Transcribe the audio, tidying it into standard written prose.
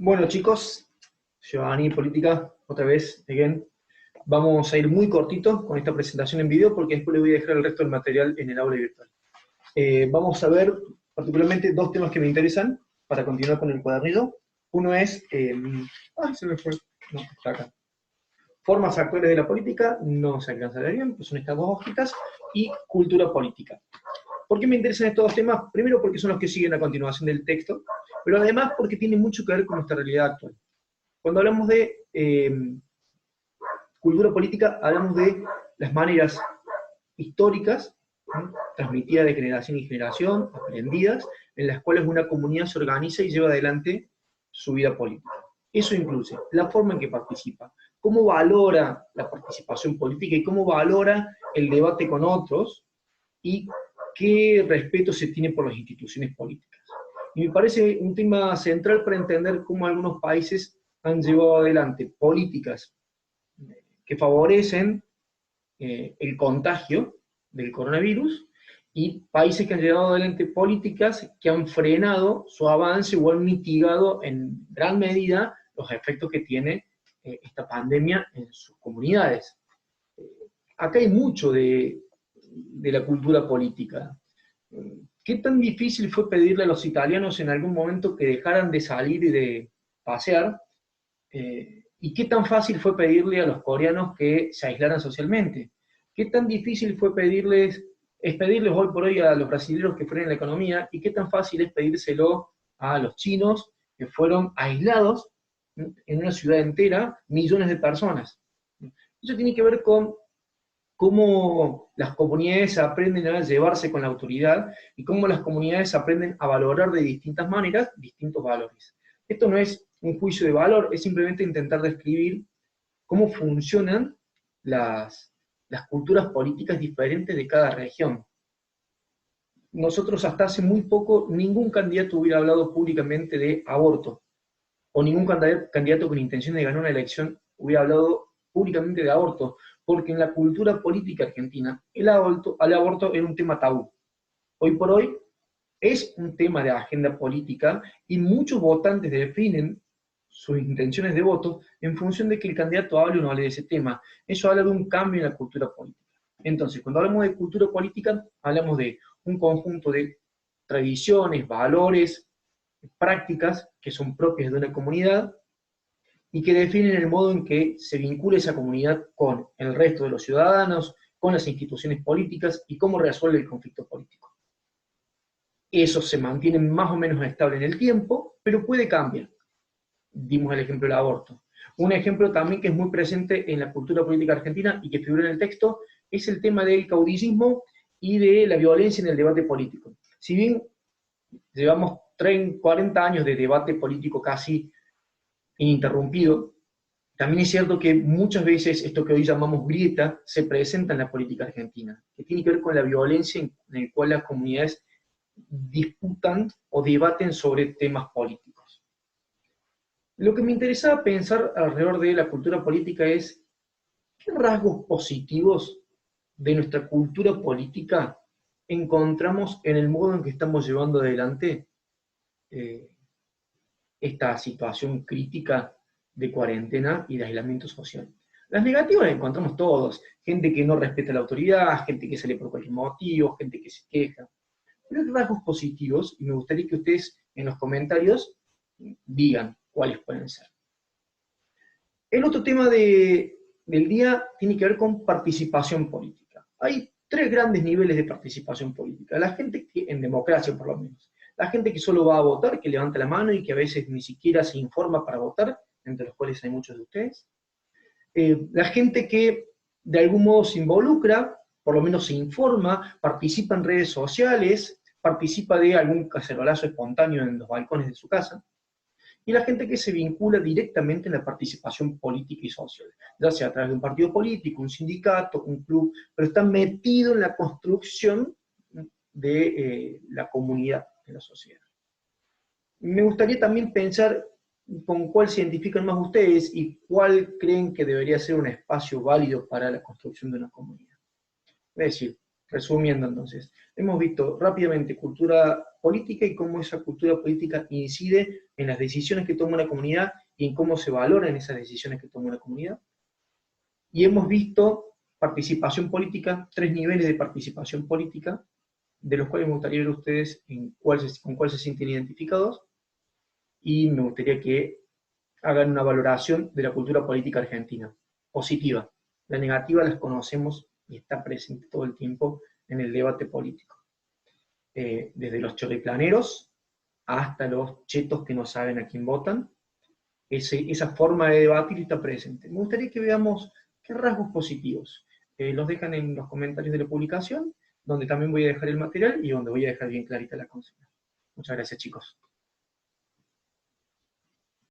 Bueno, chicos, Giovanni Política, otra vez, again. Vamos a ir muy cortito con esta presentación en video porque después le voy a dejar el resto del material en el aula virtual. Vamos a ver particularmente dos temas que me interesan para continuar con el cuadernillo. Uno es, se me fue, no, está acá. Formas actuales de la política, no se alcanza a leer bien, pues son estas dos hojitas, y cultura política. ¿Por qué me interesan estos dos temas? Primero porque son los que siguen a continuación del texto, pero además porque tienen mucho que ver con nuestra realidad actual. Cuando hablamos de cultura política, hablamos de las maneras históricas, ¿no?, transmitidas de generación en generación, aprendidas, en las cuales una comunidad se organiza y lleva adelante su vida política. Eso incluye la forma en que participa, cómo valora la participación política y cómo valora el debate con otros, y qué respeto se tiene por las instituciones políticas. Y me parece un tema central para entender cómo algunos países han llevado adelante políticas que favorecen el contagio del coronavirus, y países que han llevado adelante políticas que han frenado su avance o han mitigado en gran medida los efectos que tiene esta pandemia en sus comunidades. Acá hay mucho de la cultura política. ¿Qué tan difícil fue pedirle a los italianos en algún momento que dejaran de salir y de pasear? ¿Y qué tan fácil fue pedirle a los coreanos que se aislaran socialmente? ¿Qué tan difícil fue pedirles hoy por hoy a los brasileños que frenen la economía? ¿Y qué tan fácil es pedírselo a los chinos que fueron aislados en una ciudad entera, millones de personas? Eso tiene que ver con cómo las comunidades aprenden a llevarse con la autoridad y cómo las comunidades aprenden a valorar de distintas maneras distintos valores. Esto no es un juicio de valor, es simplemente intentar describir cómo funcionan las culturas políticas diferentes de cada región. Nosotros hasta hace muy poco, ningún candidato hubiera hablado públicamente de aborto, o ningún candidato con intención de ganar una elección hubiera hablado públicamente de aborto, porque en la cultura política argentina el aborto era un tema tabú. Hoy por hoy es un tema de agenda política y muchos votantes definen sus intenciones de voto en función de que el candidato hable o no hable de ese tema. Eso habla de un cambio en la cultura política. Entonces, cuando hablamos de cultura política, hablamos de un conjunto de tradiciones, valores, prácticas que son propias de una comunidad y que definen el modo en que se vincula esa comunidad con el resto de los ciudadanos, con las instituciones políticas y cómo resuelve el conflicto político. Eso se mantiene más o menos estable en el tiempo, pero puede cambiar. Dimos el ejemplo del aborto. Un ejemplo también que es muy presente en la cultura política argentina y que figura en el texto es el tema del caudillismo y de la violencia en el debate político. Si bien llevamos 30, 40 años de debate político casi ininterrumpido, también es cierto que muchas veces esto que hoy llamamos grieta se presenta en la política argentina, que tiene que ver con la violencia en la cual las comunidades disputan o debaten sobre temas políticos. Lo que me interesaba pensar alrededor de la cultura política es qué rasgos positivos de nuestra cultura política encontramos en el modo en que estamos llevando adelante esta situación crítica de cuarentena y de aislamiento social. Las negativas las encontramos todos, gente que no respeta la autoridad, gente que sale por cualquier motivo, gente que se queja. Pero hay rasgos positivos y me gustaría que ustedes en los comentarios digan cuáles pueden ser. El otro tema del día tiene que ver con participación política. Hay tres grandes niveles de participación política. La gente que, en democracia por lo menos, la gente que solo va a votar, que levanta la mano y que a veces ni siquiera se informa para votar, entre los cuales hay muchos de ustedes. La gente que de algún modo se involucra, por lo menos se informa, participa en redes sociales, participa de algún cacerolazo espontáneo en los balcones de su casa. Y la gente que se vincula directamente en la participación política y social, ya sea a través de un partido político, un sindicato, un club, pero está metido en la construcción de la comunidad, de la sociedad. Me gustaría también pensar con cuál se identifican más ustedes y cuál creen que debería ser un espacio válido para la construcción de una comunidad. Es decir, Resumiendo entonces, hemos visto rápidamente cultura política y cómo esa cultura política incide en las decisiones que toma una comunidad y en cómo se valoran esas decisiones que toma una comunidad. Y hemos visto participación política, 3 niveles de participación política, de los cuales me gustaría ver ustedes con cuál se sienten identificados, y me gustaría que hagan una valoración de la cultura política argentina, positiva. La negativa las conocemos y está presente todo el tiempo en el debate político. Desde los choriplaneros hasta los chetos que no saben a quién votan, esa forma de debatir está presente. Me gustaría que veamos qué rasgos positivos. Los dejan en los comentarios de la publicación, donde también voy a dejar el material y donde voy a dejar bien clarita la consigna. Muchas gracias, chicos.